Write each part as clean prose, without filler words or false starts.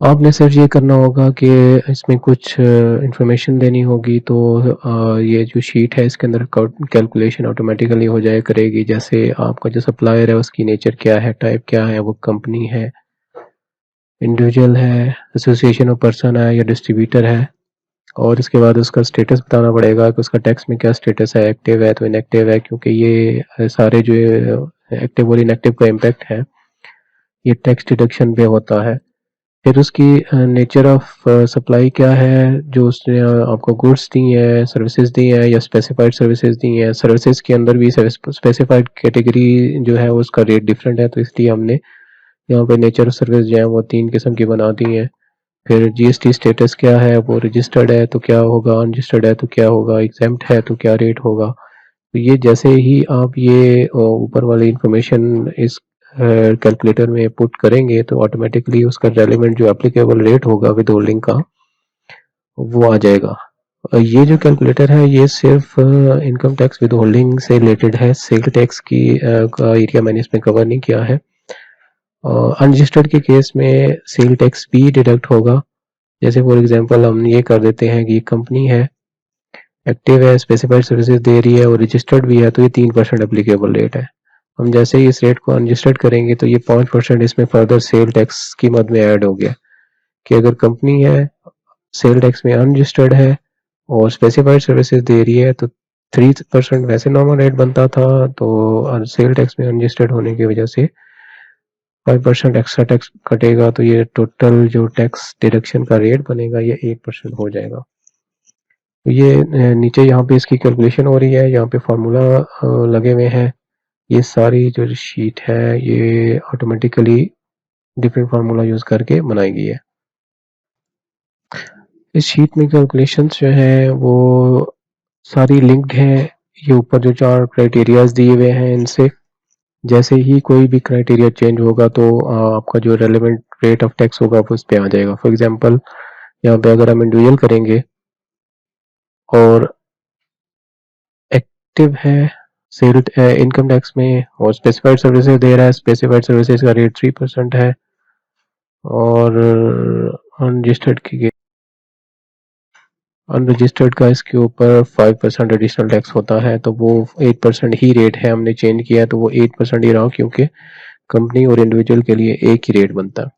आपने सर ये करना होगा कि इसमें कुछ इंफॉर्मेशन देनी होगी, तो ये जो शीट है इसके अंदर कैलकुलेशन ऑटोमेटिकली हो जाया करेगी। जैसे आपका जो सप्लायर है उसकी नेचर क्या है, टाइप क्या है, वो कंपनी है, इंडिविजुअल है, एसोसिएशन ऑफ पर्सन है या डिस्ट्रीब्यूटर है। और इसके बाद उसका स्टेटस बताना पड़ेगा कि उसका टैक्स में क्या स्टेटस है, एक्टिव है तो इनएक्टिव है, क्योंकि ये सारे जो एक्टिव और इनएक्टिव का इम्पैक्ट है ये टैक्स डिडक्शन पे होता है। फिर उसकी नेचर ऑफ सप्लाई क्या है, जो उसने आपको गुड्स दी है, सर्विसेज दी है या स्पेसिफाइड सर्विसेज दी है। सर्विसेज के अंदर भी स्पेसिफाइड कैटेगरी जो है उसका रेट डिफरेंट है, तो इसलिए हमने यहाँ पे नेचर ऑफ सर्विस जो है वो 3 किस्म की बना दी है। फिर जीएसटी स्टेटस क्या है, वो रजिस्टर्ड है तो क्या होगा, अनरजिस्टर्ड है तो क्या होगा, एग्जेम्प्ट है तो क्या रेट होगा। तो ये जैसे ही आप ये ऊपर वाली इंफॉर्मेशन इस कैलकुलेटर में पुट करेंगे तो ऑटोमेटिकली उसका रेलिवेंट जो एप्लीकेबल रेट होगा विद होल्डिंग का वो आ जाएगा। ये जो कैलकुलेटर है ये सिर्फ इनकम टैक्स विद होल्डिंग से रिलेटेड है, सेल टैक्स की का एरिया मैंने इसमें कवर नहीं किया है। अनरजिस्टर्ड के केस में सेल टैक्स भी डिडक्ट होगा। जैसे फॉर एग्जांपल हम ये कर देते हैं कि कंपनी है, एक्टिव है, स्पेसिफाइड सर्विसेज दे रही है और रजिस्टर्ड भी है, तो ये 3% एप्लीकेबल रेट है। हम जैसे ही इस रेट को अनरजिस्टर्ड करेंगे तो ये 5% इसमें फर्दर सेल टैक्स की मद में ऐड हो गया कि अगर कंपनी है, सेल टैक्स में अनरजिस्टर्ड है और स्पेसिफाइड सर्विसेज दे रही है तो 3% वैसे नॉर्मल रेट बनता था, तो सेल टैक्स में अनरजिस्टर्ड होने की वजह से 5% एक्स्ट्रा टैक्स कटेगा, तो ये टोटल जो टैक्स डिडक्शन का रेट बनेगा ये 8% हो जाएगा। ये नीचे यहाँ पे इसकी कैलकुलेशन हो रही है, यहाँ पे फार्मूला लगे हुए हैं। ये सारी जो शीट है ये ऑटोमेटिकली डिफरेंट फार्मूला यूज करके बनाई गई है। इस शीट में कैलकुलेशंस जो है वो सारी लिंक्ड है। ये ऊपर जो 4 क्राइटेरियाज दिए हुए हैं इनसे जैसे ही कोई भी क्राइटेरिया चेंज होगा तो आपका जो रेलेवेंट रेट ऑफ टैक्स होगा वो उस पर आ जाएगा। फॉर एग्जांपल यहाँ पे अगर हम इंडिविजुअल करेंगे और एक्टिव है सेल इनकम टैक्स में और स्पेसिफाइड सर्विसेज दे रहा है, स्पेसिफाइड सर्विसेज का रेट 3% है और अनरजिस्टर्ड की अनरजिस्टर्ड का इसके ऊपर 5% एडिशनल टैक्स होता है, तो वो 8% ही रेट है, हमने चेंज किया है तो वो 8% ही रहा, क्योंकि कंपनी और इंडिविजुअल के लिए एक ही रेट बनता है।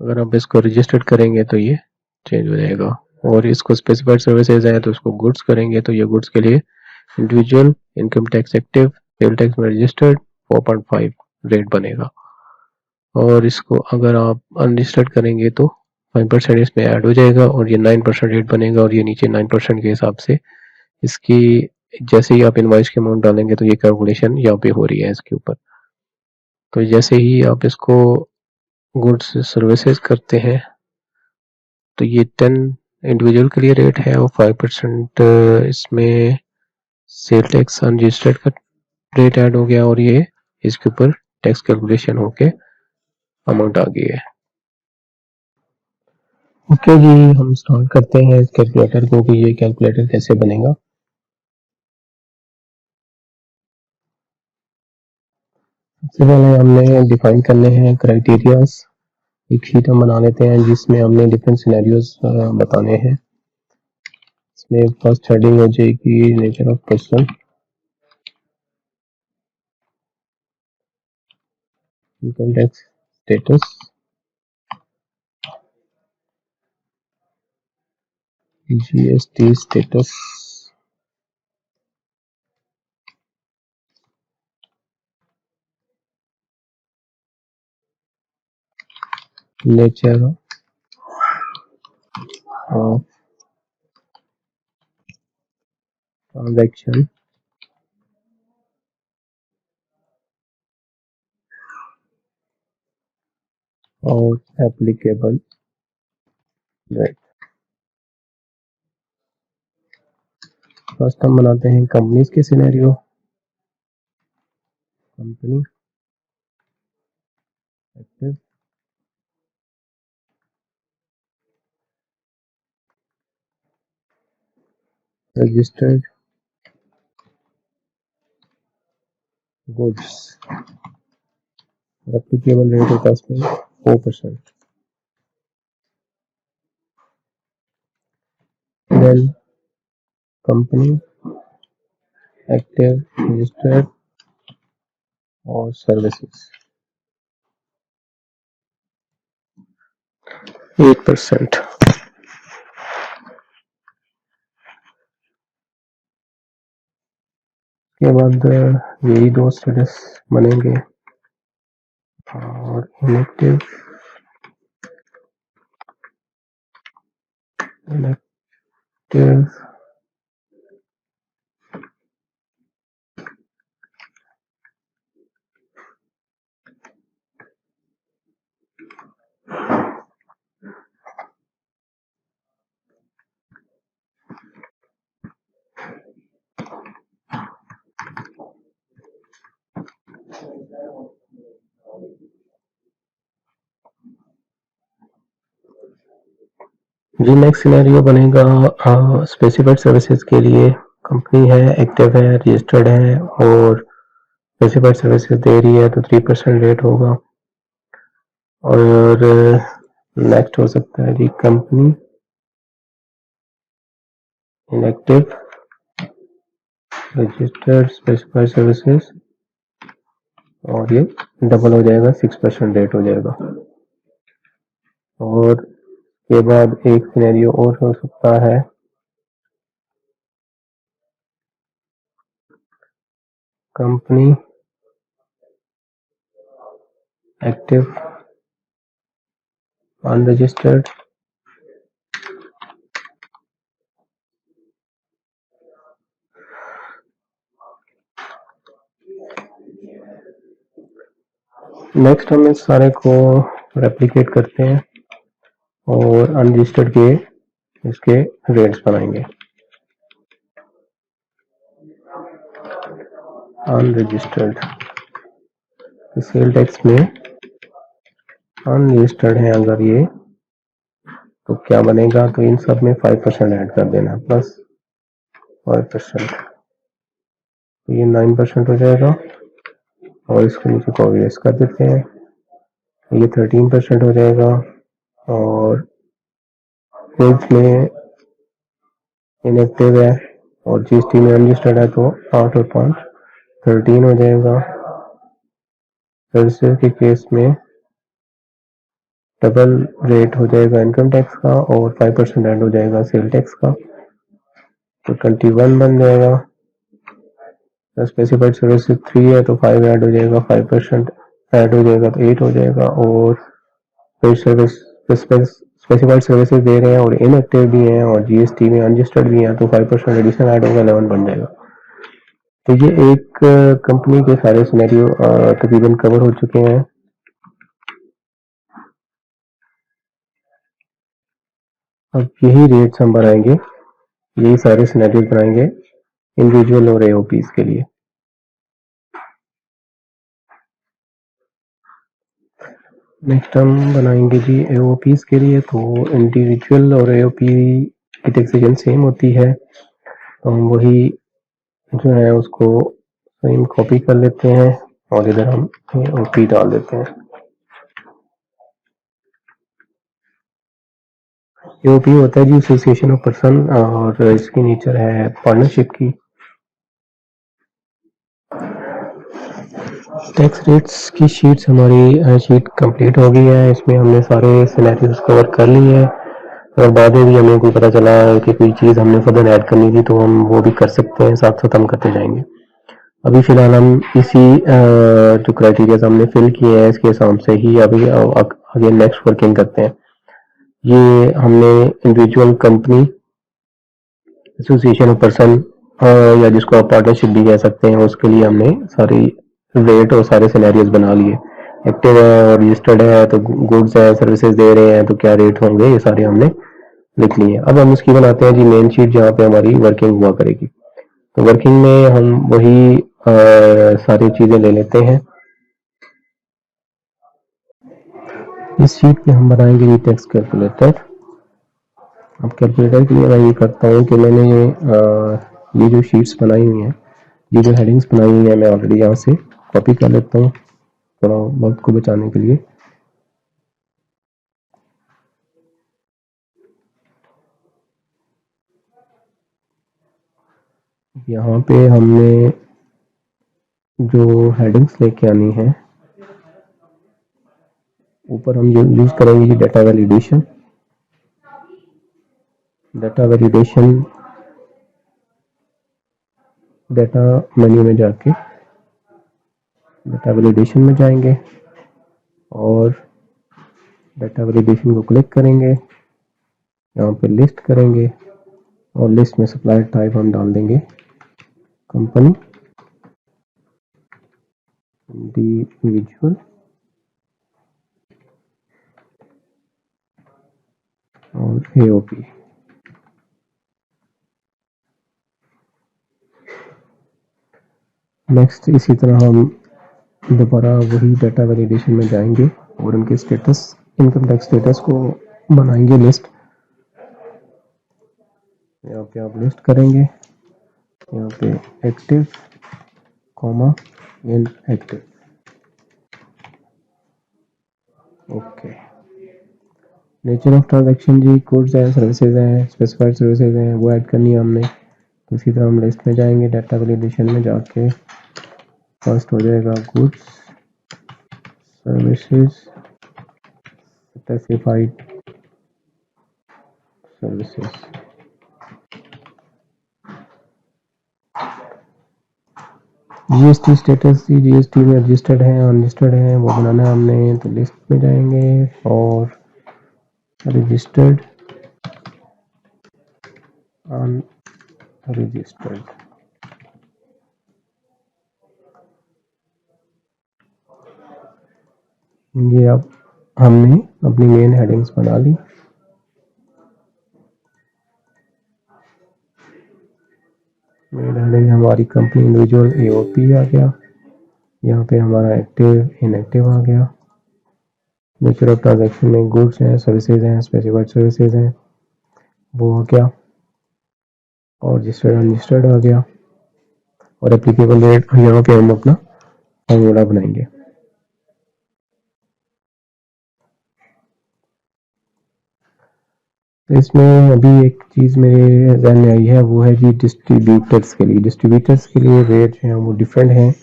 अगर आप इसको रजिस्टर्ड करेंगे तो ये चेंज हो जाएगा, और इसको स्पेसिफाइड सर्विसेज है तो इसको गुड्स करेंगे तो ये गुड्स के लिए individual income tax active cell tax में रजिस्टर्ड 4.5 रेट बनेगा। और इसको अगर आप अनरजिस्टर्ड करेंगे तो 5% इसमें ऐड हो जाएगा और ये 9% रेट बनेगा, और ये नीचे 9% के हिसाब से इसकी जैसे ही आप इनवॉइस के अमाउंट डालेंगे तो ये कैलकुलेशन यहाँ पे हो रही है इसके ऊपर। तो जैसे ही आप इसको गुड्स सर्विसेज करते हैं तो ये 10 इंडिविजुअल के लिए रेट है और 5% इसमें सेल टैक्स अनरजिस्टर्ड का रेट ऐड हो गया, और ये इसके ऊपर टैक्स कैलकुलेशन होके अमाउंट आ गई है। ओके जी, हम स्टार्ट करते हैं इस कैलकुलेटर को कि ये कैलकुलेटर कैसे बनेगा। सबसे पहले हमने डिफाइन करने हैं क्राइटेरियाज। एक शीट हम बना लेते हैं जिसमें हमने डिफरेंट सिनेरियोज बताने हैं। इसमें फर्स्ट हेडिंग हो जाएगी nature of person, income tax status, GST status, nature of transaction और एप्लीकेबल रेट। फर्स्ट हम बनाते हैं कंपनीज के scenario. Company active registered goods, applicable rate होता है इसमें 4%. Then company, active, registered और services 8%. के बाद यही दो स्टेटस बनेंगे और इनएक्टिव जी नेक्स्ट सिनेरियो बनेगा स्पेसिफाइड सर्विसेज के लिए कंपनी है, एक्टिव है, रजिस्टर्ड है और स्पेसिफाइड सर्विसेज दे रही है तो 3% रेट होगा। और नेक्स्ट हो सकता है जी company, inactive, registered, specified services और ये डबल हो जाएगा, 6% रेट हो जाएगा। और के बाद एक सिनेरियो और हो सकता है कंपनी, एक्टिव, अनरजिस्टर्ड, नेक्स्ट हम इस सारे को रेप्लिकेट करते हैं और अनरजिस्टर्ड के इसके रेट्स बनाएंगे। अनरजिस्टर्ड सेल टैक्स में अनरजिस्टर्ड है अगर ये तो क्या बनेगा, तो इन सब में 5% ऐड कर देना प्लस 5%, तो ये 9% हो जाएगा और इसको नीचे को एरेज कर देते हैं, ये 13% हो जाएगा और सेल्स में इनएक्टिव है और जीएसटी में अनरजिस्टर्ड है तो 8 और 5 13 हो जाएगा। सर्विसेज के केस में डबल रेट हो जाएगा इनकम टैक्स का और 5% ऐड हो जाएगा सेल टैक्स का, तो 21 बन जाएगा। स्पेसिफाइड सर्विसेज 3 है तो 5 ऐड हो जाएगा, 5% ऐड हो जाएगा तो 8 हो जाएगा। और स्पेसिफाइड सर्विसेज दे रहे हैं और इनएक्टिव भी हैं और जीएसटी में अनरजिस्टर्ड भी हैं तो 5% एडिशन ऐड होगा, 11 बन जाएगा। तो ये एक कंपनी के सारे सिनेरियो तकरीबन कवर हो चुके हैं। अब यही रेट्स हम बनाएंगे, यही सारे सिनेरियो बनाएंगे इंडिविजुअल और एओपीज के लिए। नेक्स्ट हम बनाएंगे जी एओपीज के लिए, तो इंडिविजुअल और एओपी की टैक्सेशन सेम होती है तो हम वही जो है उसको सेम कॉपी कर लेते हैं और इधर हम एओपी डाल देते हैं। एओपी होता है जी एसोसिएशन ऑफ पर्सन और इसकी नेचर है पार्टनरशिप की। टैक्स रेट्स की शीट्स हमारी शीट कंप्लीट हो गई है, इसमें हमने सारे सिनेरियोज कवर कर लिए हैं और बाद में भी हमें कोई पता चला कि कोई चीज़ हमने फर्दर ऐड करनी थी तो हम वो भी कर सकते हैं, साथ साथ हम करते जाएंगे। अभी फिलहाल हम इसी जो क्राइटेरिया हमने फिल किए हैं इसके हिसाब से ही अभी आगे नेक्स्ट वर्किंग करते हैं। ये हमने individual, company, association of person या जिसको आप पार्टनरशिप भी कह सकते हैं उसके लिए हमने सारी रेट और सारे सिनेरियोज बना लिए। एक्टिव है और रजिस्टर्ड है तो गुड्स है, सर्विसेज दे रहे हैं तो क्या रेट होंगे, ये सारे हमने लिख लिए। अब हम इसकी बनाते हैं जी मेन शीट जहाँ पे हमारी वर्किंग हुआ करेगी। तो वर्किंग में हम वही सारी चीजें ले लेते हैं। इस शीट में हम बनाएंगे ये टैक्स कैलकुलेटर। अब कैलकुलेटर के लिए मैं ये करता हूँ कि मैंने ये जो शीट्स बनाई हुई हैं, ये जो हेडिंग्स बनाई हुई हैं, मैं ऑलरेडी यहाँ से कॉपी कर लेता हूँ थोड़ा वक्त को बचाने के लिए। यहाँ पे हमने जो हेडिंग्स लेके आनी है, ऊपर हम यूज करेंगे data validation. Data validation, data menu में जाके डाटा वैलिडेशन में जाएंगे और डाटा वैलिडेशन को क्लिक करेंगे, यहाँ पे लिस्ट करेंगे और लिस्ट में सप्लायर टाइप हम डाल देंगे कंपनी, इंडिविजुअल और एओपी। नेक्स्ट इसी तरह हम दोबारा वही डाटा वैलिडेशन में जाएंगे और उनके स्टेटस, इनकम टैक्स स्टेटस को बनाएंगे लिस्ट। यहाँ पे आप लिस्ट करेंगे, यहाँ पे active comma inactive. Okay, nature of transaction जी गुड्स हैं, सर्विसेज हैं, स्पेसिफाइड सर्विसेज हैं, वो ऐड करनी है हमने। तो इसी तरह हम लिस्ट में जाएंगे, डाटा वैलिडेशन में जाके फर्स्ट हो जाएगा goods services specified services. GST status, GST में रजिस्टर्ड है अनरजिस्टर्ड है वो बनाना है हमने। तो लिस्ट में जाएंगे और रजिस्टर्ड अनरजिस्टर्ड, ये अब हमने अपनी मेन हेडिंग्स बना ली। मेन हेडिंग हमारी कंपनी इंडिविजुअल एओपी आ गया, यहाँ पे हमारा एक्टिव इनएक्टिव आ गया। नेचर ऑफ ट्रांजैक्शन में गुड्स हैं, सर्विसेज हैं, स्पेसिफाइड सर्विसेज हैं, वो आ गया और रजिस्टर्ड अनरजिस्टर्ड आ गया। और एप्लीकेबल रेट यहाँ पे हम अपना फॉर्मूला बनाएंगे। तो इसमें अभी एक चीज़ मेरे ध्यान में आई है, वो है जी डिस्ट्रीब्यूटर्स के लिए। डिस्ट्रीब्यूटर्स के लिए रेट जो हैं वो डिफरेंट हैं,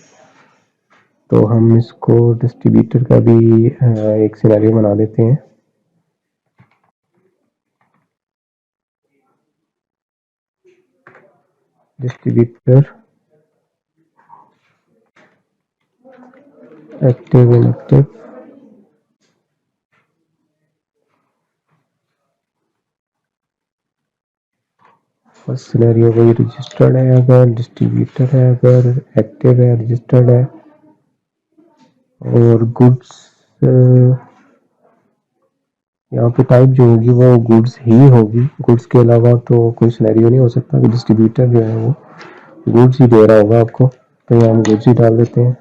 तो हम इसको डिस्ट्रीब्यूटर का भी एक सिनेरियो बना देते हैं। Distributor active inactive, first scenario वही रजिस्टर्ड है, अगर डिस्ट्रीब्यूटर है, अगर एक्टिव है, रजिस्टर्ड है और गुड्स, यहाँ पे टाइप जो होगी वो गुड्स ही होगी, गुड्स के अलावा तो कोई सिनेरियो नहीं हो सकता कि डिस्ट्रीब्यूटर जो है वो गुड्स ही दे रहा होगा आपको। तो यहाँ हम गुड्स ही डाल देते हैं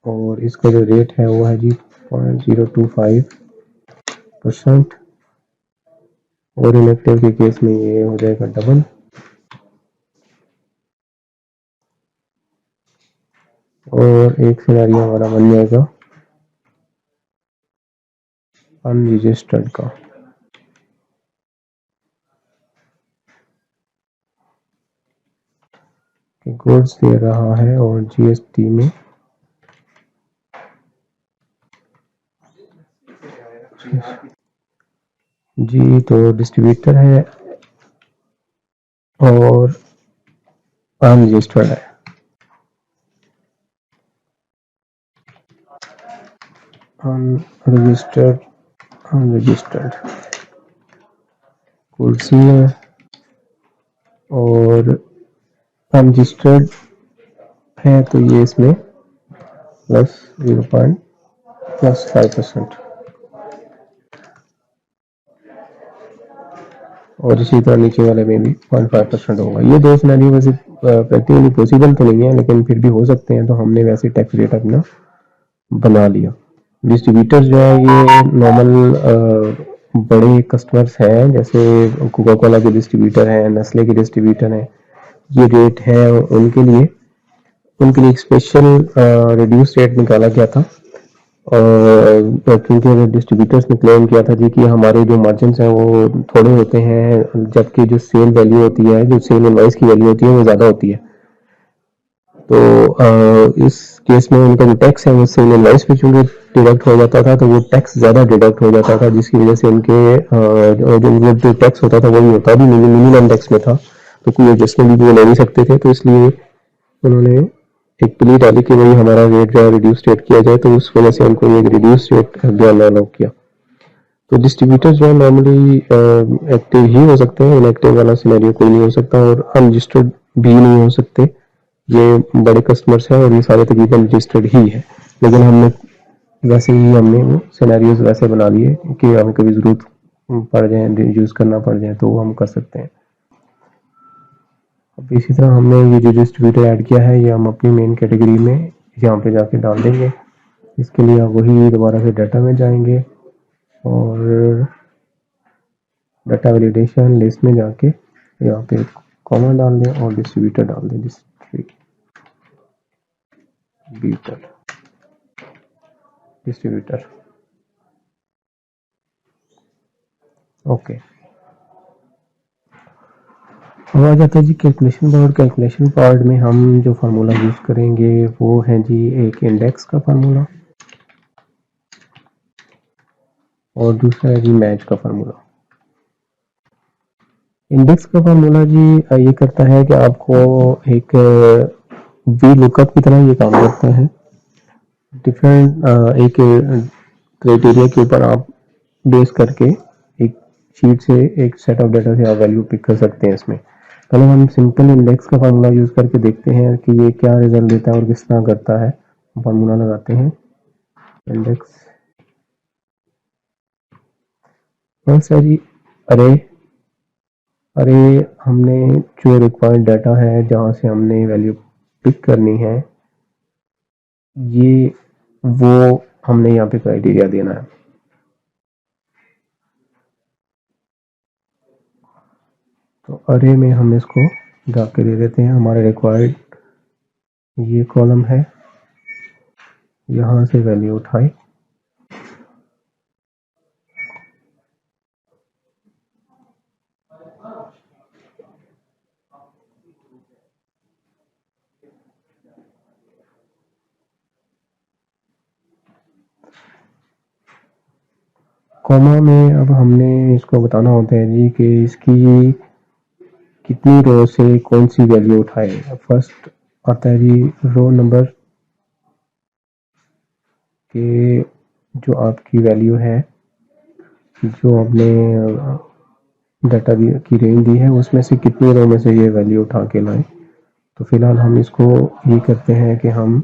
और इसका जो रेट है वो है जी 0.025%। और इनएक्टिव के केस में ये हो जाएगा डबल। और एक सिनेरियो हमारा बन जाएगा अनरजिस्टर्ड का। गुड्स दे रहा है और जीएसटी में जी तो डिस्ट्रीब्यूटर है और अनरजिस्टर्ड है। अनरजिस्टर्ड कुर्सी है और अनरजिस्टर्ड है तो ये इसमें प्लस 0.5%। और इसी तरह नीचे वाले में भी 0.5% होगा। ये दो सिनेरियो वैसे प्रैक्टिकली पॉसिबल तो नहीं है, लेकिन फिर भी हो सकते हैं, तो हमने वैसे टैक्स रेट अपना बना लिया। डिस्ट्रीब्यूटर जो है ये नॉर्मल बड़े कस्टमर्स हैं, जैसे कोका कोला के डिस्ट्रीब्यूटर हैं, नेस्ले के डिस्ट्रीब्यूटर हैं, ये रेट है उनके लिए एक स्पेशल रिड्यूस रेट निकाला गया था क्योंकि डिस्ट्रीब्यूटर्स ने क्लेम किया था जी कि हमारे जो मार्जिन हैं वो थोड़े होते हैं, जबकि जो सेल वैल्यू होती है, जो सेल इनवॉइस की वैल्यू होती है वो ज़्यादा होती है। तो इस केस में उनका जो टैक्स है वो सेल इनवॉइस पे चूंकि डिडक्ट हो जाता था, तो वो टैक्स ज़्यादा डिडक्ट हो जाता था, जिसकी वजह से उनके जो टैक्स होता था वो भी होता भी मिनिमम टैक्स में था, तो कोई एडजस्टमेंट भी वो ले नहीं सकते थे। तो इसलिए उन्होंने एक प्ली डाली कि भाई हमारा रेट जो है रिड्यूस रेट किया जाए, तो उस वजह से उनको ये रिड्यूस रेट जो है अलाउ किया। तो डिस्ट्रीब्यूटर्स जो है नॉर्मली एक्टिव ही हो सकते हैं, इनएक्टिव वाला सिनेरियो कोई नहीं हो सकता, और अनरजिस्टर्ड भी नहीं हो सकते। ये बड़े कस्टमर्स हैं और ये सारे तकरीबन रजिस्टर्ड ही है, लेकिन हमने वो सिनेरियोज वैसे बना लिए कि हमें कभी ज़रूरत पड़ जाए, यूज़ करना पड़ जाए तो हम कर सकते हैं। अब इसी तरह हमने ये जो डिस्ट्रीब्यूटर ऐड किया है, ये हम अपनी मेन कैटेगरी में यहाँ पे जाके डाल देंगे। इसके लिए आप वही दोबारा से डाटा में जाएंगे और डाटा वैलिडेशन लिस्ट में जाके यहाँ पे कॉमा डाल दें और डिस्ट्रीब्यूटर डाल दें, डिस्ट्रीब्यूटर। ओके, अब आ जाता है जी कैलकुलेशन पार्ट। कैलकुलेशन पार्ट में हम जो फार्मूला यूज़ करेंगे वो है जी एक इंडेक्स का फार्मूला और दूसरा है जी मैच का फार्मूला। इंडेक्स का फार्मूला जी ये करता है कि आपको एक वी लुकअप की तरह ये काम करता है। डिफरेंट एक क्राइटेरिया के ऊपर आप बेस करके एक शीट से एक सेट ऑफ डाटा से आप वैल्यू पिक कर सकते हैं। इसमें पहले हम सिंपल इंडेक्स का फार्मूला यूज करके देखते हैं कि ये क्या रिजल्ट देता है और किस तरह करता है। फार्मूला लगाते हैं इंडेक्स फर्स्ट है जी अरे अरे हमने जो रिक्वायर्ड डाटा है जहाँ से हमने वैल्यू पिक करनी है, ये वो हमने यहाँ पे क्राइटेरिया देना है। तो अरे में हम इसको जाके दे देते हैं हमारे रिक्वायर्ड ये कॉलम है, यहाँ से वैल्यू उठाई, कॉमा में अब हमने इसको बताना होता है जी कि इसकी कितनी रो से कौन सी वैल्यू उठाए। फर्स्ट आता है जी रो नंबर के जो आपकी वैल्यू है, जो आपने डाटा की रेंज दी है उसमें से कितनी रो में से ये वैल्यू उठा के लाए। तो फिलहाल हम इसको ये करते हैं कि हम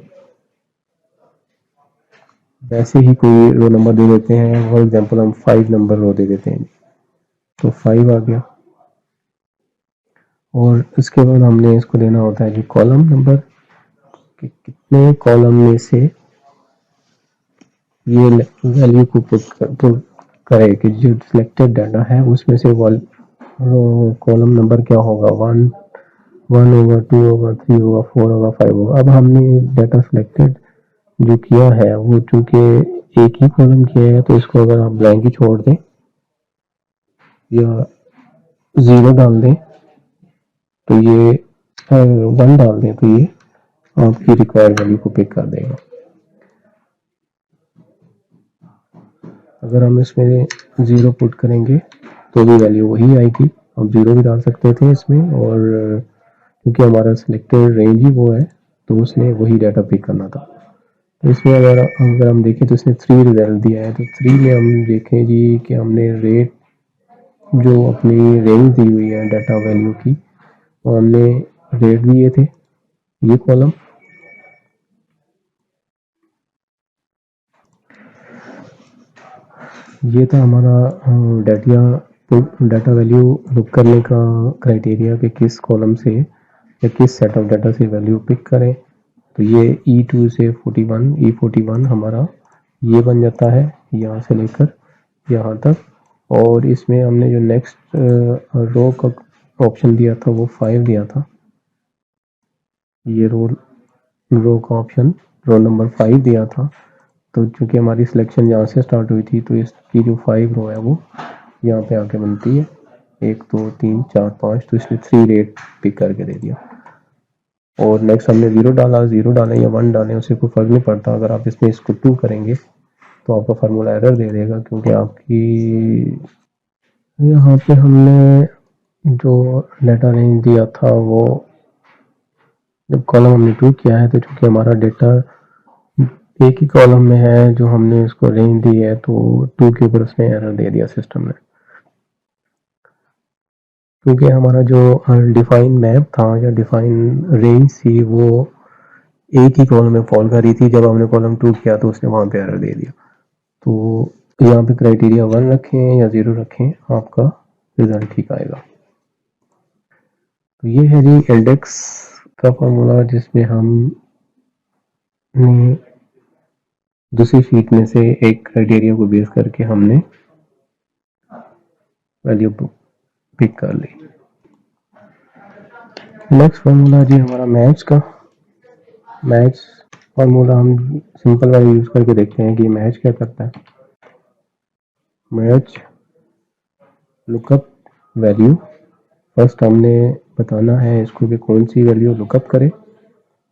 वैसे ही कोई रो नंबर दे देते हैं। फॉर एग्जांपल हम 5 नंबर रो दे देते हैं, तो 5 आ गया। और इसके बाद हमने इसको देना होता है जी कॉलम नंबर कि कितने कॉलम में से ये वैल्यू को पुट करे कि जो सिलेक्टेड डाटा है उसमें से कॉलम नंबर क्या होगा, 1 होगा, 2 होगा, 3 होगा, 4 होगा, 5 होगा। अब हमने डाटा सिलेक्टेड जो किया है वो चूंकि एक ही कॉलम किया है, तो इसको अगर आप ब्लैंक ही छोड़ दें या 0 डाल दें तो ये 1 डाल दें तो ये आपकी रिक्वायर्ड वैल्यू को पिक कर देगा। अगर हम इसमें 0 पुट करेंगे तो भी वैल्यू वही आएगी। हम 0 भी डाल सकते थे इसमें, और क्योंकि हमारा सिलेक्टेड रेंज ही वो है तो उसने वही डाटा पिक करना था। तो इसमें अगर हम देखें तो इसने 3 रिजल्ट दिया है। तो 3 में हम देखें जी कि हमने रेट जो अपनी रेंज दी हुई है डाटा वैल्यू की, वो हमने रेट दिए थे, ये कॉलम। ये था हमारा डाटा वैल्यू लुक करने का क्राइटेरिया कि किस कॉलम से या किस सेट ऑफ डाटा से वैल्यू पिक करें। तो ये E2 से 41 E41 हमारा ये बन जाता है यहाँ से लेकर यहाँ तक। और इसमें हमने जो नेक्स्ट रो का ऑप्शन दिया था वो 5 दिया था। ये रो का ऑप्शन रो नंबर 5 दिया था। तो चूँकि हमारी सिलेक्शन यहाँ से स्टार्ट हुई थी तो इसकी जो 5 रो है वो यहाँ पे आके बनती है 1 2 3 4 5, तो इसने 3 रेट पिक करके दे दिया। और नेक्स्ट हमने 0 डाला, 0 डालें या 1 डालें उससे कोई फ़र्क नहीं पड़ता। अगर आप इसमें इसको 2 करेंगे तो आपका फार्मूला एरर दे देगा, क्योंकि आपकी यहाँ पे हमने जो डाटा रेंज दिया था वो जब कॉलम हमने 2 किया है, तो चूँकि हमारा डेटा एक ही कॉलम में है जो हमने इसको रेंज दी है, तो 2 के ऊपर उसने एरर दे दिया सिस्टम ने, क्योंकि हमारा जो डिफाइन मैप था या डिफाइन रेंज थी वो एक ही कॉलम में फॉल कर रही थी। जब हमने कॉलम 2 किया तो उसने वहाँ पे एरर दे दिया। तो यहाँ पे क्राइटेरिया 1 रखें या 0 रखें, आपका रिजल्ट ठीक आएगा। तो ये है जी इंडेक्स का फॉर्मूला, जिसमें हम दूसरी शीट में से एक क्राइटेरिया को बेस करके हमने वैल्यू पिक कर ली। नेक्स्ट फार्मूला जी हमारा मैच का। मैच फार्मूला हम सिंपल वाला यूज करके देखते हैं कि मैच क्या करता है। मैच लुकअप वैल्यू, फर्स्ट हमने बताना है इसको कि कौन सी वैल्यू लुकअप करे।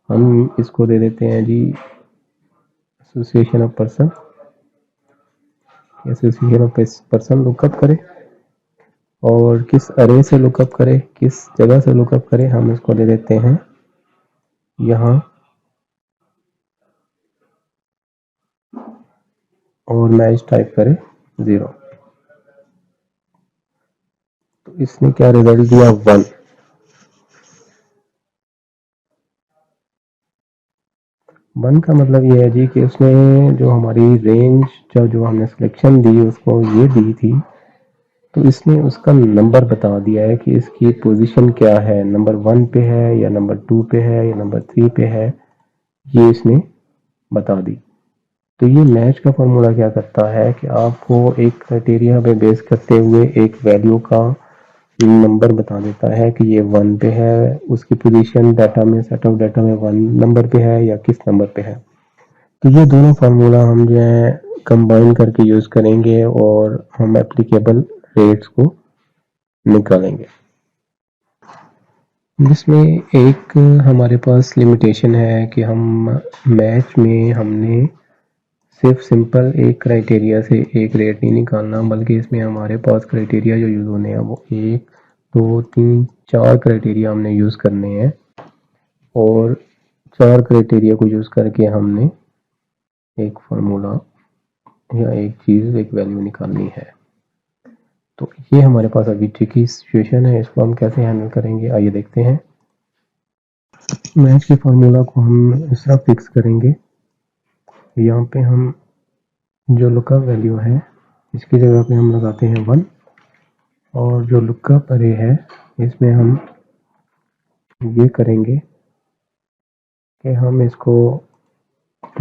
हम इसको दे देते हैं जी association of person, association of person lookup करे, और किस अरे से लुकअप करे, किस जगह से लुकअप करे, हम इसको दे देते हैं यहाँ, और मैच टाइप करें 0। तो इसने क्या रिजल्ट दिया 1। वन का मतलब ये है जी कि उसने जो हमारी रेंज जो हमने सिलेक्शन दी उसको ये दी थी, तो इसने उसका नंबर बता दिया है कि इसकी पोजीशन क्या है, नंबर 1 पे है या नंबर 2 पे है या नंबर 3 पे है, ये इसने बता दी। तो ये मैच का फॉर्मूला क्या करता है कि आपको एक क्राइटेरिया पे बेस करते हुए एक वैल्यू का नंबर बता देता है कि ये 1 पे है, उसकी पोजीशन डाटा में, सेट ऑफ डाटा में 1 नंबर पे है या किस नंबर पे है। तो ये दोनों फार्मूला हम जो है कंबाइन करके यूज करेंगे और हम एप्लीकेबल रेट्स को निकालेंगे, जिसमें एक हमारे पास लिमिटेशन है कि हम मैच में हमने सिर्फ सिंपल एक क्राइटेरिया से एक रेट नहीं निकालना, बल्कि इसमें हमारे पास क्राइटेरिया जो यूज़ होने हैं वो 1 2 3 4 क्राइटेरिया हमने यूज़ करने हैं, और 4 क्राइटेरिया को यूज़ करके हमने एक फार्मूला या एक चीज़, एक वैल्यू निकालनी है। तो ये हमारे पास अभी ट्रिकी सिचुएशन है, इसको हम कैसे हैंडल करेंगे आइए देखते हैं। मैच के फार्मूला को हम इस तरह फिक्स करेंगे, यहाँ पे हम जो लुकअप वैल्यू है इसकी जगह पे हम लगाते हैं 1, और जो लुकअप अरे है इसमें हम ये करेंगे कि हम इसको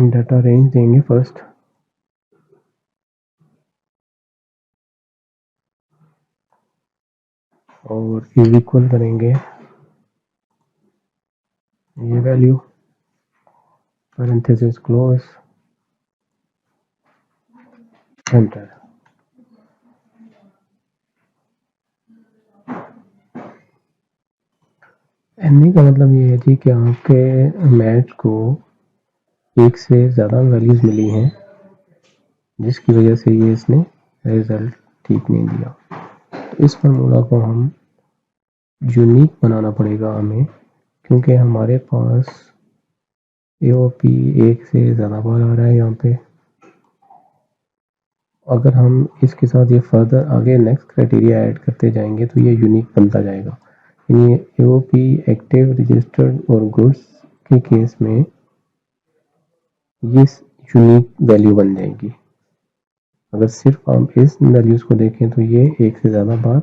डाटा रेंज देंगे फर्स्ट, और इज इक्वल करेंगे ये value, parenthesis close, enter. N का मतलब ये है जी कि आपके मैच को एक से ज़्यादा वैल्यूज़ मिली हैं, जिसकी वजह से ये इसने रिजल्ट ठीक नहीं दिया। तो इस फार्मूला को हम यूनिक बनाना पड़ेगा हमें, क्योंकि हमारे पास AOP एक से ज़्यादा बार आ रहा है यहाँ पे। अगर हम इसके साथ ये फर्दर आगे नेक्स्ट क्राइटेरिया ऐड करते जाएंगे तो ये यूनिक बनता जाएगा। यानी AOP एक्टिव, रजिस्टर्ड और गुड्स के केस में ये यूनिक वैल्यू बन जाएगी। अगर सिर्फ आप इस वैल्यूज को देखें तो ये एक से ज़्यादा बार,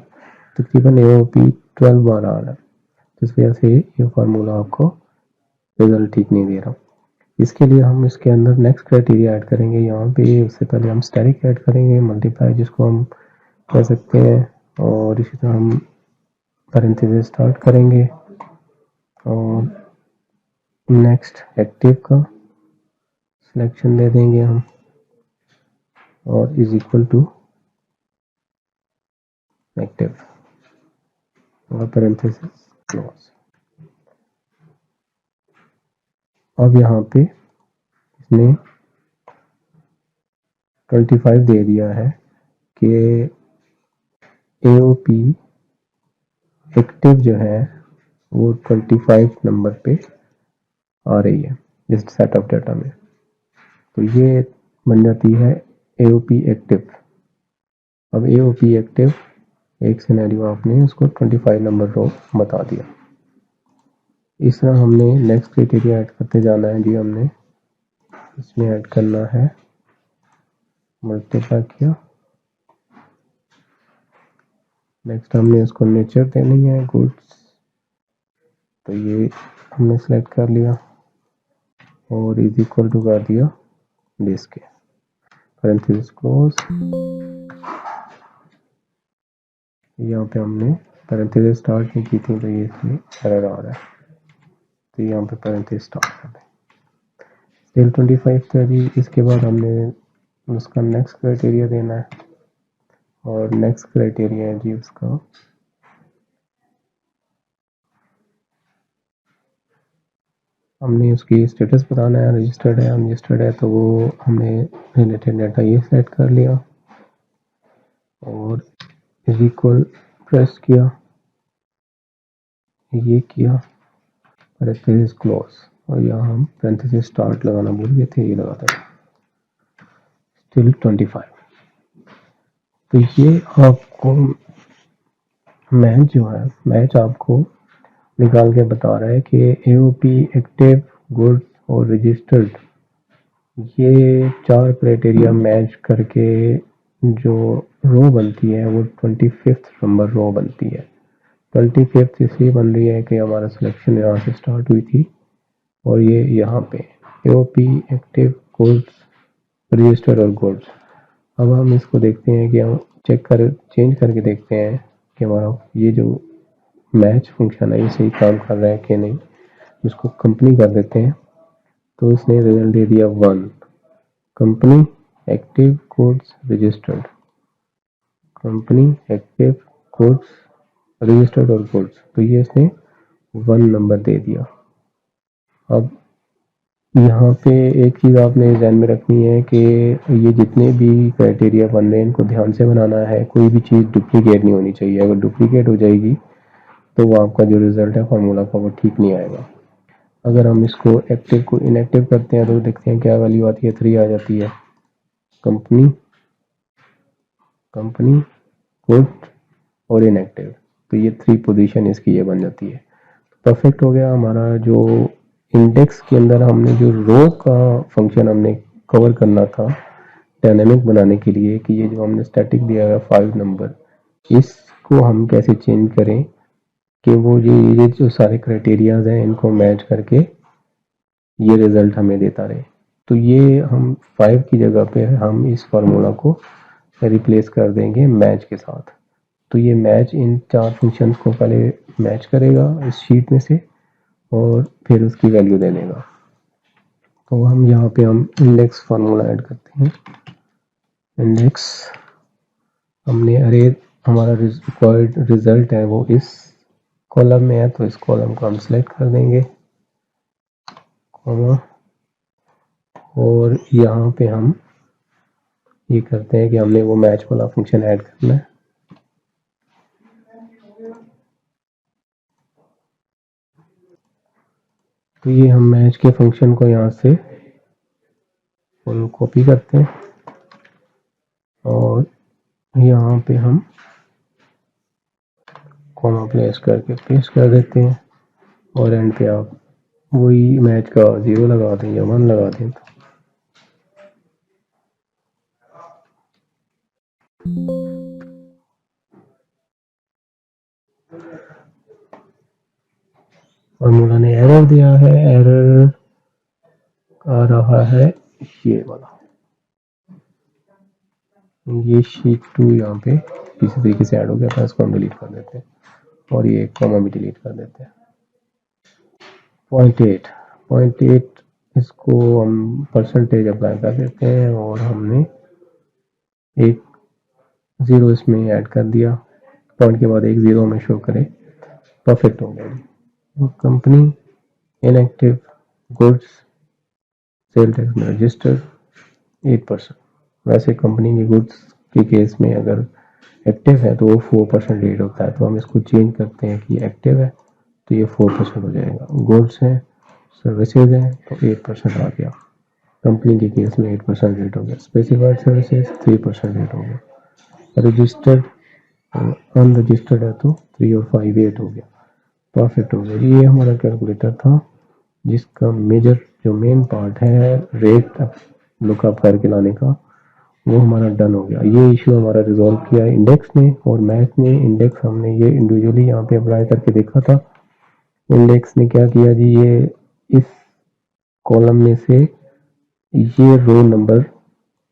तकरीबन AOP 12 बार आ रहा है, जिस वजह से ये फार्मूला आपको रिजल्ट ठीक नहीं दे रहा। इसके लिए हम इसके अंदर नेक्स्ट क्राइटेरिया ऐड करेंगे। यहाँ पे उससे पहले हम स्टैटिक ऐड करेंगे, मल्टीप्लाई जिसको हम कह सकते हैं, और इसी तरह हम पैरेंथेसिस स्टार्ट करेंगे, और नेक्स्ट एक्टिव का सिलेक्शन दे देंगे हम, और इज इक्वल टू एक्टिव और पैरेंथेसिस क्लोज। अब यहाँ पे इसने 25 दे दिया है कि AOP एक्टिव जो है वो 25 नंबर पे आ रही है इस सेट ऑफ डाटा में। तो ये बन जाती है AOP एक्टिव। अब AOP एक्टिव एक सिनेरियो आपने उसको 25 नंबर रो बता दिया। इस तरह हमने नेक्स्ट क्राइटेरिया ऐड करते जाना है जी। हमने इसमें ऐड करना है, मल्टीप्लाई किया, नेक्स्ट हमने उसको नेचर देनी है गुड्स, तो ये हमने सेलेक्ट कर लिया और इज इक्वल टू कर दिया दिस के, पैरेंथेसिस क्लोज। यहाँ पे हमने पैरेंथेसिस स्टार्ट नहीं की थी तो ये इसमें एरर आ रहा है, तो यहाँ पे पैरेंथेसिस स्टार्ट कर दें। स्टिल 25 था जी। इसके बाद हमने उसका नेक्स्ट क्राइटेरिया देना है और नेक्स्ट क्राइटेरिया है जी उसका हमने उसकी स्टेटस बताना है, रजिस्टर्ड है अनरजिस्टर्ड है, तो वो हमने रिलेटेड डाटा ये सेट कर लिया और इज इक्वल प्रेस किया, ये किया, पैरेंथेसिस क्लोज, और यहाँ हम पैरेंथेसिस स्टार्ट लगाना भूल गए थे, ये लगाते हैं स्टिल 25। तो ये आपको मैच जो है, मैच आपको निकाल के बता रहा है कि AOP एक्टिव, गुड और रजिस्टर्ड, ये 4 क्राइटेरिया मैच करके जो रो बनती है वो 25th नंबर रो बनती है। 25th इसलिए बन रही है कि हमारा सिलेक्शन यहाँ से स्टार्ट हुई थी और ये यहाँ पे AOP एक्टिव, गुड्स, रजिस्टर्ड और गुड्स। अब हम इसको देखते हैं कि हम चेंज करके देखते हैं कि हमारा ये जो मैच फंक्शन है ये सही काम कर रहा है कि नहीं। इसको कंपनी कर देते हैं, तो इसने रिजल्ट दे दिया 1। Company active goods registered, company active goods registered और गुड्स, तो ये इसने 1 नंबर दे दिया। अब यहाँ पे एक चीज़ आपने ध्यान में रखनी है कि ये जितने भी क्राइटेरिया बन रहे हैं इनको ध्यान से बनाना है, कोई भी चीज़ डुप्लीकेट नहीं होनी चाहिए। अगर डुप्लीकेट हो जाएगी तो वो आपका जो रिजल्ट है फार्मूला का वो ठीक नहीं आएगा। अगर हम इसको एक्टिव को इनएक्टिव करते हैं तो देखते हैं क्या वैल्यू आती है, 3 आ जाती है। कंपनी, कंपनी, गुड और इनएक्टिव, तो ये 3 पोजीशन इसकी ये बन जाती है। परफेक्ट हो गया हमारा। जो इंडेक्स के अंदर हमने जो रो का फंक्शन हमने कवर करना था डायनेमिक बनाने के लिए, कि ये जो हमने स्टैटिक दिया है 5 नंबर, इसको हम कैसे चेंज करें कि वो ये जो सारे क्राइटेरियाज हैं इनको मैच करके ये रिजल्ट हमें देता रहे। तो ये हम 5 की जगह पे हम इस फार्मूला को रिप्लेस कर देंगे मैच के साथ। तो ये मैच इन 4 फंक्शंस को पहले मैच करेगा इस शीट में से और फिर उसकी वैल्यू दे देगा। तो हम यहाँ पे हम इंडेक्स फार्मूला ऐड करते हैं। इंडेक्स हमने अरे हमारा रिक्वायर्ड रिजल्ट है वो इस कॉलम में है, तो इस कॉलम को हम सिलेक्ट कर देंगे, कॉमा, और यहाँ पे हम ये करते हैं कि हमने वो मैच वाला फंक्शन ऐड करना है। तो ये हम मैच के फंक्शन को यहाँ से कॉपी करते हैं और यहाँ पे हम कॉमा प्लेस करके पेस्ट कर देते हैं और एंड पे आप वही मैच का 0 लगा दें या 1 लगा दें। फार्मूला ने एरर दिया है, एरर आ रहा है ये वाला, ये शीट 2 यहाँ पे किसी तरीके से ऐड हो गया था, इसको हम डिलीट कर देते हैं और ये कॉमा भी डिलीट कर देते हैं। 0.8 इसको हम परसेंटेज अप्लाई कर देते हैं और हमने एक ज़ीरो इसमें ऐड कर दिया, पॉइंट के बाद एक ज़ीरो में शो करे, परफेक्ट हो गया जी। Company inactive goods sale tax में रजिस्टर 8%। वैसे कंपनी की गुड्स के केस में अगर एक्टिव है तो वो 4% रेट होता है, तो हम इसको चेंज करते हैं कि एक्टिव है तो ये 4% हो जाएगा। गुड्स हैं, सर्विसेज हैं तो 8% आ गया। कंपनी के केस में 8% रेट हो गया। स्पेसिफाइड सर्विसेज 3% रेट हो गया। रजिस्टर्ड अनरजिस्टर्ड है तो 3 और 5 8 हो गया। परफेक्ट हो गया। ये हमारा कैलकुलेटर था जिसका मेजर जो मेन पार्ट है रेट लुकअप करके लाने का, वो हमारा डन हो गया। ये इशू हमारा रिजॉल्व किया है इंडेक्स ने और मैथ ने। इंडेक्स हमने ये इंडिविजुअली यहाँ पे अप्लाई करके देखा था। इंडेक्स ने क्या किया जी, ये इस कॉलम में से ये रो नंबर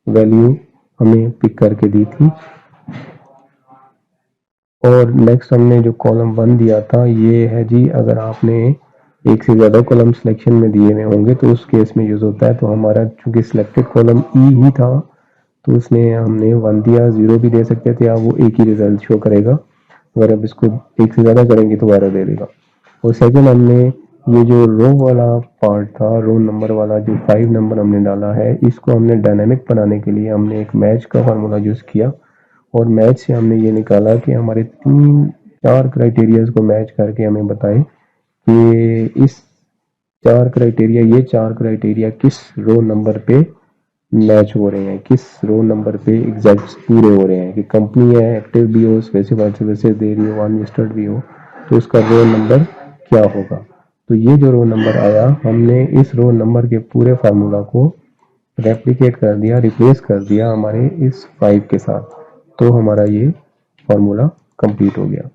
वैल्यू हमें पिक करके दी थी और नेक्स्ट हमने जो कॉलम 1 दिया था ये है जी, अगर आपने एक से ज़्यादा कॉलम सिलेक्शन में दिए हुए होंगे तो उस केस में यूज़ होता है। तो हमारा चूंकि सिलेक्टेड कॉलम ई ही था तो उसमें हमने 1 दिया, 0 भी दे सकते थे आप, वो एक ही रिजल्ट शो करेगा। अगर आप इसको एक से ज़्यादा करेंगे तो 12 दे देगा। और सेकंड हमने ये जो रो वाला पार्ट था, रो नंबर वाला जो 5 नंबर हमने डाला है, इसको हमने डायनेमिक बनाने के लिए हमने एक मैच का फार्मूला यूज़ किया और मैच से हमने ये निकाला कि हमारे 3-4 क्राइटेरियाज को मैच करके हमें बताए कि इस 4 क्राइटेरिया किस रो नंबर पे मैच हो रहे हैं, किस रो नंबर पे एग्जैक्ट पूरे हो रहे हैं, कि कंपनी है, एक्टिव भी हो, स्पेसिफाइड सर्विसेज दे रही हो, अनलिस्टेड भी हो, तो उसका रो नंबर क्या होगा। तो ये जो रो नंबर आया, हमने इस रो नंबर के पूरे फार्मूला को रेप्लिकेट कर दिया, रिप्लेस कर दिया हमारे इस 5 के साथ, तो हमारा ये फार्मूला कंप्लीट हो गया।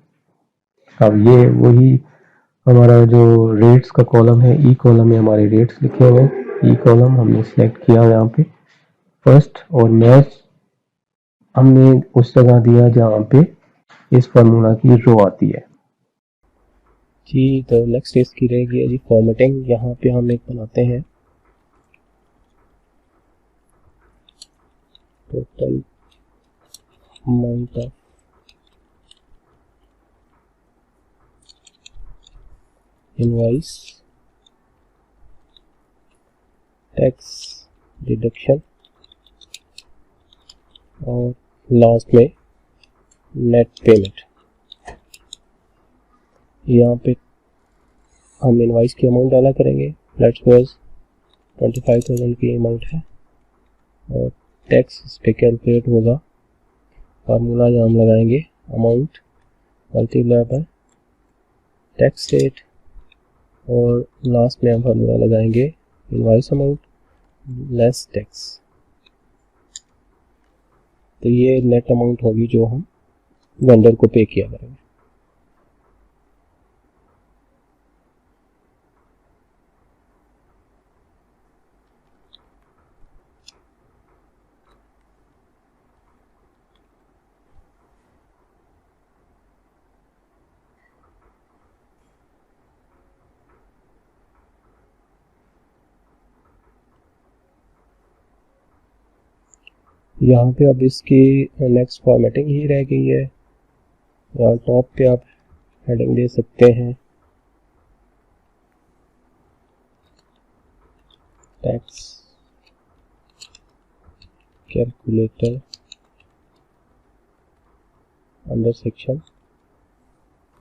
अब ये वही हमारा जो रेट्स का कॉलम है, ई कॉलम में हमारे रेट्स लिखे हुए हैं। ई कॉलम हमने सेलेक्ट किया यहाँ पे फर्स्ट, और मैच हमने उस जगह दिया जहाँ पे इस फार्मूला की रो आती है जी। तो नेक्स्ट इसकी रहेगी जी फॉर्मेटिंग। यहाँ पे हम एक बनाते हैं total amount of invoice tax deduction और लास्ट में नेट पेमेंट। यहाँ पे हम इनवॉइस की अमाउंट डाला करेंगे, लेट्स सपोज 25,000 की अमाउंट है और टैक्स इस पे कैलकुलेट होगा। फार्मूला यहाँ हम लगाएंगे amount multiply by tax rate और लास्ट में हम फार्मूला लगाएंगे इनवॉइस अमाउंट लेस टैक्स। तो ये नेट अमाउंट होगी जो हम वेंडर को पे किया करेंगे। यहाँ पे अब इसकी नेक्स्ट फॉर्मेटिंग ही रह गई है। यहाँ टॉप पे आप हेडिंग दे सकते हैं tax calculator under section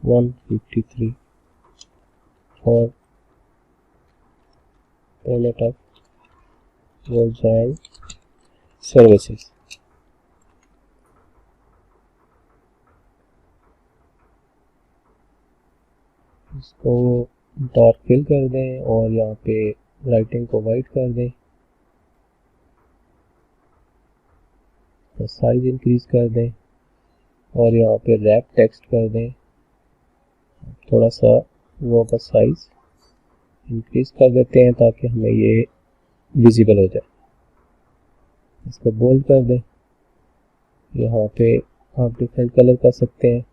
153 for payment of goods and services. इसको डार्क फिल कर दें और यहाँ पे राइटिंग को वाइट कर दें, तो साइज इंक्रीज कर दें और यहाँ पे रैप टेक्स्ट कर दें। थोड़ा सा वो का साइज इंक्रीज कर देते हैं ताकि हमें ये विजिबल हो जाए। इसको बोल्ड कर दें। यहाँ पे आप डिफरेंट कलर कर सकते हैं।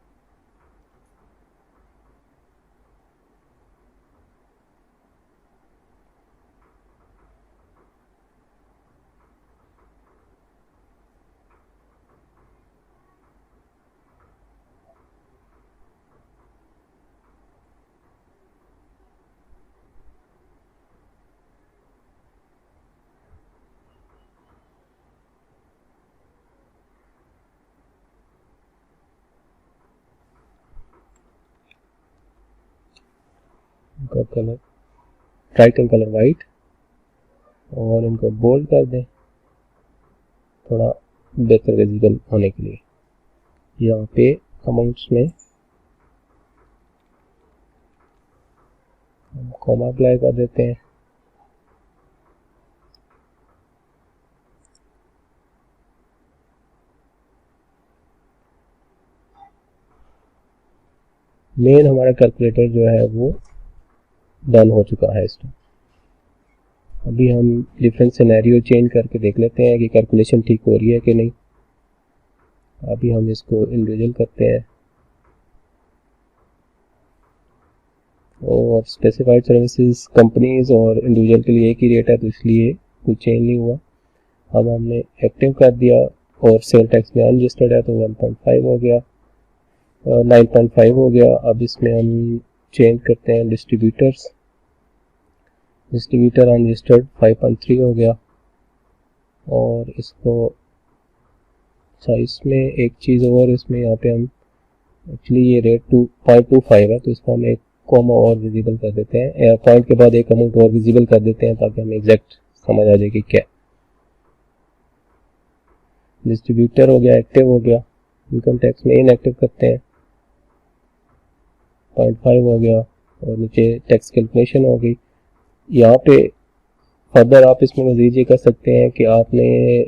कलर ब्राइटन कलर वाइट और इनको बोल्ड कर दें थोड़ा बेहतर विजिबल होने के लिए। यहाँ पे अमाउंट्स में हम कॉमा अप्लाई कर देते हैं। मेन हमारा कैलकुलेटर जो है वो डन हो चुका है इसमें। अभी हम डिफरेंट सिनेरियो चेंज करके देख लेते हैं कि कैलकुलेशन ठीक हो रही है कि नहीं। अभी हम इसको इंडिविजुअल करते हैं और स्पेसिफाइड सर्विसेज कंपनीज और इंडिविजुअल के लिए एक ही रेट है तो इसलिए कुछ चेंज नहीं हुआ। अब हमने एक्टिव कर दिया और सेल टैक्स में अनरजिस्टर्ड है तो 1.5 हो गया, 9.5 हो गया। अब इसमें हम चेंज करते हैं डिस्ट्रीब्यूटर्स, डिस्ट्रीब्यूटर अनरजिस्टर्ड 5.3 हो गया। और इसको इसमें एक चीज़ और, इसमें यहाँ पे हम एक्चुअली ये रेट 2.25 है तो इसको हम एक कॉमा और विजिबल कर देते हैं, या पॉइंट के बाद एक अमाउंट और विजिबल कर देते हैं ताकि हमें एग्जैक्ट समझ आ जाए कि क्या। डिस्ट्रीब्यूटर हो गया, एक्टिव हो गया। इनकम टैक्स में इनएक्टिव करते हैं, 0.5 हो गया और नीचे टैक्स कैलकुलेशन हो गई। यहाँ पे फर्दर आप इसमें मजीद ये कर सकते हैं कि आपने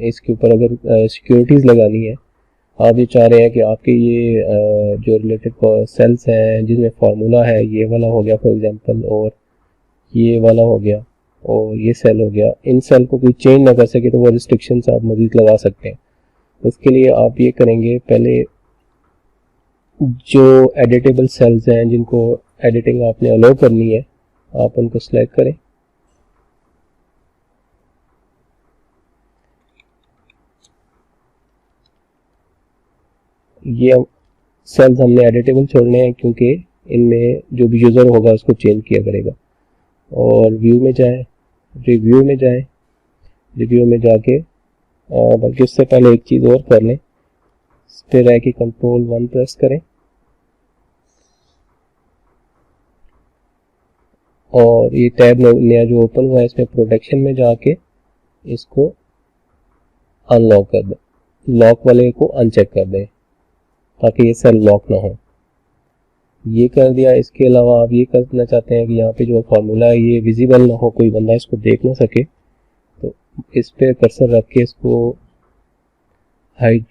इसके ऊपर अगर सिक्योरिटीज़ लगानी है, आप ये चाह रहे हैं कि आपके ये जो रिलेटेड सेल्स हैं जिसमें फार्मूला है, ये वाला हो गया फॉर एग्जांपल और ये वाला हो गया और ये सेल हो गया, इन सेल को कोई चेंज ना कर सके तो वो रिस्ट्रिक्शंस आप मजीद लगा सकते हैं। उसके लिए आप ये करेंगे, पहले जो एडिटेबल सेल्स हैं जिनको एडिटिंग आपने अलाउ करनी है आप उनको सिलेक्ट करें। ये सेल्स हमने एडिटेबल छोड़ने हैं क्योंकि इनमें जो भी यूज़र होगा उसको चेंज किया करेगा। और व्यू में जाएं, रिव्यू में जाएं, रिव्यू में जाके बल्कि उससे पहले एक चीज़ और कर लें, इस पर रह के कंट्रोल 1 प्रेस करें और ये टैब नया जो ओपन हुआ है इसमें प्रोटेक्शन में जाके इसको अनलॉक कर दें, लॉक वाले को अनचेक कर दें ताकि ये सेल लॉक ना हो। ये कर दिया। इसके अलावा आप ये करना चाहते हैं कि यहाँ पे जो फार्मूला है ये विजिबल ना हो, कोई बंदा इसको देख ना सके, तो इस पे कर्सर रख के इसको हाइड,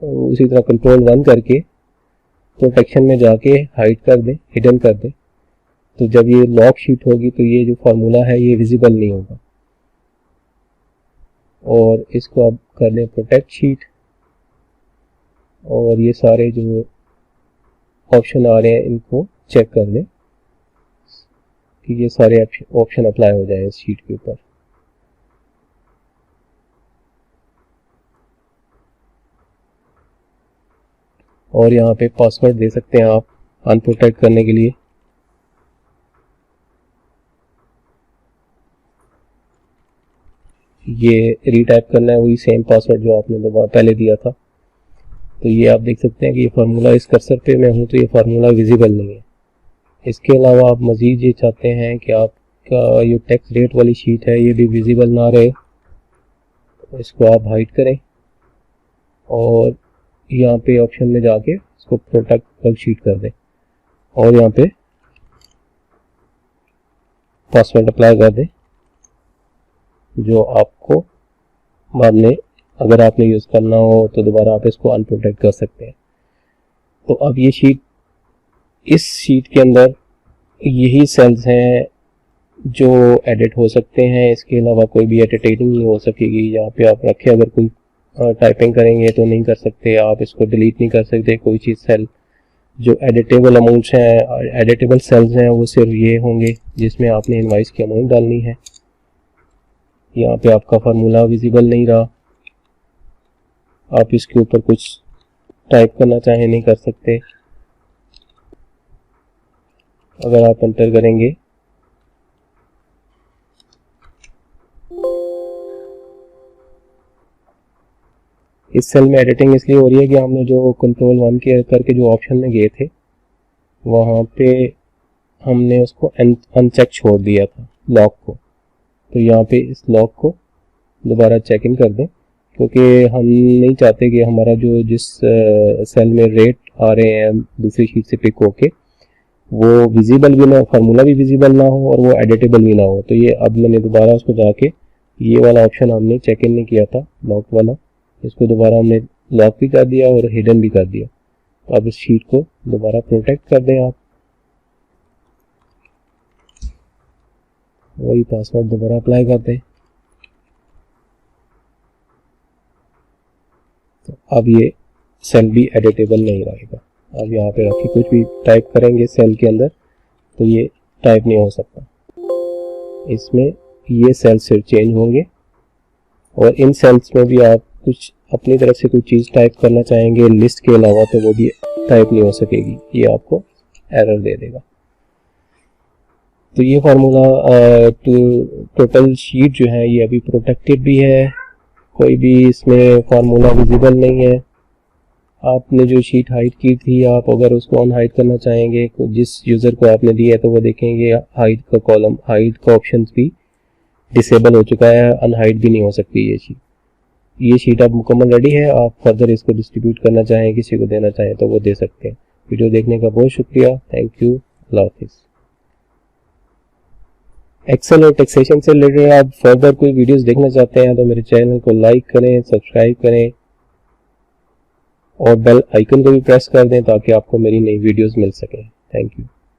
उसी तरह कंट्रोल 1 करके प्रोटेक्शन में जाके हाइड कर दें, हिडन कर दें। तो जब ये लॉक शीट होगी तो ये जो फार्मूला है ये विजिबल नहीं होगा। और इसको अब कर दें प्रोटेक्ट शीट और ये सारे जो ऑप्शन आ रहे हैं इनको चेक कर लें कि ये सारे ऑप्शन अप्लाई हो जाए इस शीट के ऊपर। और यहाँ पे पासवर्ड दे सकते हैं आप अनप्रोटेक्ट करने के लिए। ये रीटाइप करना है वही सेम पासवर्ड जो आपने पहले दिया था। तो ये आप देख सकते हैं कि ये फार्मूला इस कर्सर पे मैं हूँ तो ये फार्मूला विजिबल नहीं है। इसके अलावा आप मज़ीद ये चाहते हैं कि आपका ये टैक्स रेट वाली शीट है ये भी विजिबल ना रहे, तो इसको आप हाइड करें और यहाँ पे ऑप्शन में जाके इसको प्रोटेक्ट वाली शीट कर दें और यहाँ पे पासवर्ड अप्लाई कर दें जो आपको बाद में अगर आपने यूज़ करना हो तो दोबारा आप इसको अनप्रोटेक्ट कर सकते हैं। तो अब ये शीट, इस शीट के अंदर यही सेल्स हैं जो एडिट हो सकते हैं, इसके अलावा कोई भी एडिटिंग नहीं हो सकेगी। यहाँ पे आप रखें, अगर कोई टाइपिंग करेंगे तो नहीं कर सकते, आप इसको डिलीट नहीं कर सकते कोई चीज़। सेल जो एडिटेबल अमाउंट्स हैं, एडिटेबल सेल्स हैं वो सिर्फ ये होंगे जिसमें आपने इनवाइस की अमाउंट डालनी है। यहाँ पे आपका फार्मूला विजिबल नहीं रहा, आप इसके ऊपर कुछ टाइप करना चाहें नहीं कर सकते। अगर आप एंटर करेंगे इस सेल में एडिटिंग इसलिए हो रही है कि हमने जो कंट्रोल 1 के करके जो ऑप्शन में गए थे वहाँ पे हमने उसको अनचेक छोड़ दिया था लॉक को, तो यहाँ पे इस लॉक को दोबारा चेक इन कर दें, क्योंकि हम नहीं चाहते कि हमारा जो जिस सेल में रेट आ रहे हैं दूसरी शीट से पिक होके वो विजिबल भी ना, फार्मूला भी विजिबल ना हो और वो एडिटेबल भी ना हो। तो ये अब मैंने दोबारा उसको जाके ये वाला ऑप्शन हमने चेक इन नहीं किया था लॉक वाला, इसको दोबारा हमने लॉक भी कर दिया और हिडन भी कर दिया। तो अब इस शीट को दोबारा प्रोटेक्ट कर दें आप, वही पासवर्ड दोबारा अप्लाई कर दें। तो अब ये सेल भी एडिटेबल नहीं रहेगा। अब यहाँ पे रख के कुछ भी टाइप करेंगे सेल के अंदर तो ये टाइप नहीं हो सकता, इसमें ये सेल सिर्फ चेंज होंगे। और इन सेल्स में भी आप कुछ अपनी तरफ से कोई चीज़ टाइप करना चाहेंगे लिस्ट के अलावा तो वो भी टाइप नहीं हो सकेगी, ये आपको एरर दे देगा। तो ये फार्मूला टोटल शीट जो है ये अभी प्रोटेक्टेड भी है, कोई भी इसमें फार्मूला विजिबल नहीं है। आपने जो शीट हाइड की थी आप अगर उसको अनहाइड करना चाहेंगे, जिस यूज़र को आपने दिया है तो वो देखेंगे हाइड का कॉलम, हाइड का ऑप्शन भी डिसेबल हो चुका है, अनहाइड भी नहीं हो सकती ये शीट अब मुकम्मल रेडी है। आप फर्दर इसको डिस्ट्रीब्यूट करना चाहें, किसी को देना चाहें तो वो दे सकते हैं। वीडियो देखने का बहुत शुक्रिया, थैंक यू, अल्लाह हाफिज़। एक्सेल और टैक्सेशन से रिलेटेड आप फर्दर कोई वीडियोस देखना चाहते हैं तो मेरे चैनल को लाइक करें, सब्सक्राइब करें और बेल आइकन को भी प्रेस कर दें ताकि आपको मेरी नई वीडियोस मिल सकें। Thank you.